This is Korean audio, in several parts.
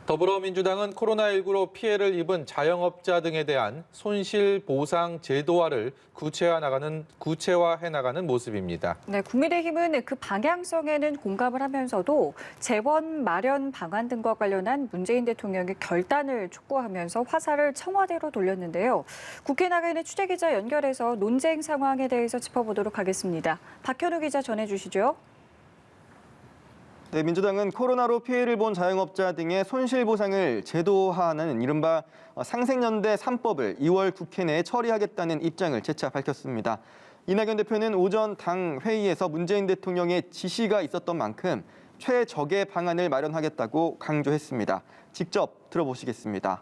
더불어민주당은 코로나19로 피해를 입은 자영업자 등에 대한 손실보상 제도화를 구체화해 나가는 모습입니다. 네, 국민의힘은 그 방향성에는 공감을 하면서도 재원 마련 방안 등과 관련한 문재인 대통령의 결단을 촉구하면서 화살을 청와대로 돌렸는데요. 국회 나가 있는 취재기자 연결해서 논쟁 상황에 대해서 짚어보도록 하겠습니다. 박현우 기자 전해주시죠. 네, 민주당은 코로나로 피해를 본 자영업자 등의 손실보상을 제도화하는 이른바 상생연대 3법을 2월 국회 내에 처리하겠다는 입장을 재차 밝혔습니다. 이낙연 대표는 오전 당 회의에서 문재인 대통령의 지시가 있었던 만큼 최적의 방안을 마련하겠다고 강조했습니다. 직접 들어보시겠습니다.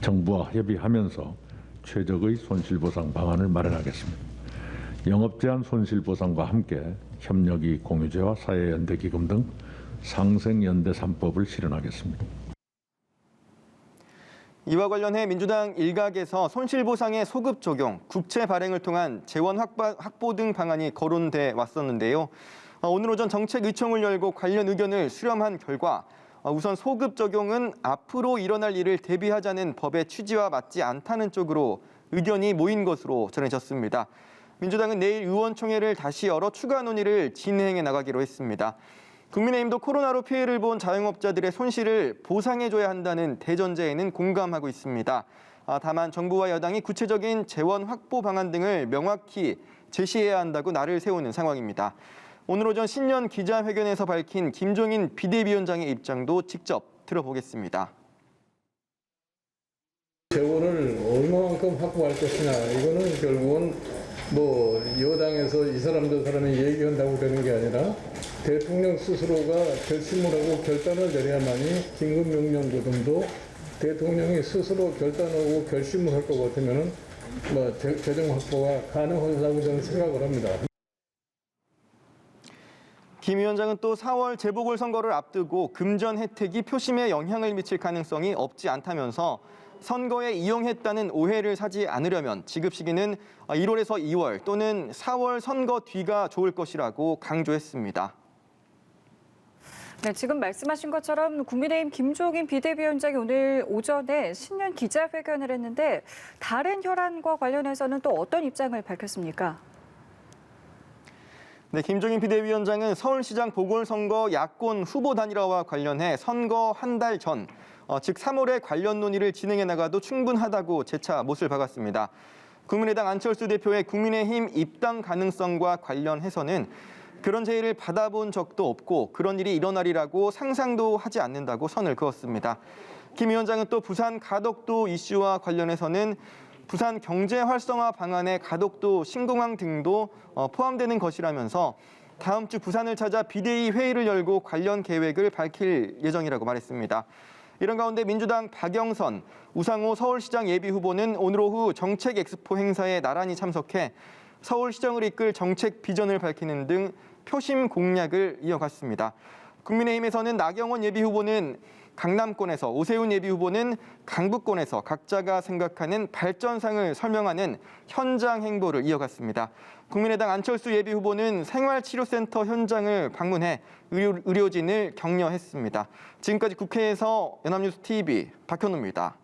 정부와 협의하면서 최적의 손실보상 방안을 마련하겠습니다. 영업제한 손실보상과 함께 협력이 공유제와 사회연대기금 등 상생연대 3법을 실현하겠습니다. 이와 관련해 민주당 일각에서 손실보상의 소급 적용, 국채 발행을 통한 재원 확보 등 방안이 거론돼 왔었는데요. 오늘 오전 정책의총을 열고 관련 의견을 수렴한 결과 우선 소급 적용은 앞으로 일어날 일을 대비하자는 법의 취지와 맞지 않다는 쪽으로 의견이 모인 것으로 전해졌습니다. 민주당은 내일 의원총회를 다시 열어 추가 논의를 진행해 나가기로 했습니다. 국민의힘도 코로나로 피해를 본 자영업자들의 손실을 보상해줘야 한다는 대전제에는 공감하고 있습니다. 다만 정부와 여당이 구체적인 재원 확보 방안 등을 명확히 제시해야 한다고 날을 세우는 상황입니다. 오늘 오전 신년 기자회견에서 밝힌 김종인 비대위원장의 입장도 직접 들어보겠습니다. 재원을 얼마만큼 확보할 것이냐, 이거는 결국은 여당에서 이 사람 저 사람이 얘기한다고 되는 게 아니라 대통령 스스로가 결심을 하고 결단을 내려야만이 긴급명령고 등도 대통령이 스스로 결단하고 결심을 할 것 같으면 재정 확보가 가능하다고 저는 생각을 합니다. 김 위원장은 또 4월 재보궐선거를 앞두고 금전 혜택이 표심에 영향을 미칠 가능성이 없지 않다면서 선거에 이용했다는 오해를 사지 않으려면 지급 시기는 1월에서 2월 또는 4월 선거 뒤가 좋을 것이라고 강조했습니다. 네, 지금 말씀하신 것처럼 국민의힘 김종인 비대위원장이 오늘 오전에 신년 기자회견을 했는데 다른 혈안과 관련해서는 또 어떤 입장을 밝혔습니까? 네, 김종인 비대위원장은 서울시장 보궐선거 야권 후보 단일화와 관련해 선거 한 달 전, 즉 3월에 관련 논의를 진행해 나가도 충분하다고 재차 못을 박았습니다. 국민의당 안철수 대표의 국민의힘 입당 가능성과 관련해서는 그런 제의를 받아본 적도 없고 그런 일이 일어나리라고 상상도 하지 않는다고 선을 그었습니다. 김 위원장은 또 부산 가덕도 이슈와 관련해서는 부산 경제 활성화 방안에 가덕도 신공항 등도 포함되는 것이라면서 다음 주 부산을 찾아 비대위 회의를 열고 관련 계획을 밝힐 예정이라고 말했습니다. 이런 가운데 민주당 박영선, 우상호 서울시장 예비후보는 오늘 오후 정책 엑스포 행사에 나란히 참석해 서울시정을 이끌 정책 비전을 밝히는 등 표심 공략을 이어갔습니다. 국민의힘에서는 나경원 예비후보는 강남권에서, 오세훈 예비후보는 강북권에서 각자가 생각하는 발전상을 설명하는 현장 행보를 이어갔습니다. 국민의당 안철수 예비후보는 생활치료센터 현장을 방문해 의료진을 격려했습니다. 지금까지 국회에서 연합뉴스 TV 박현우입니다.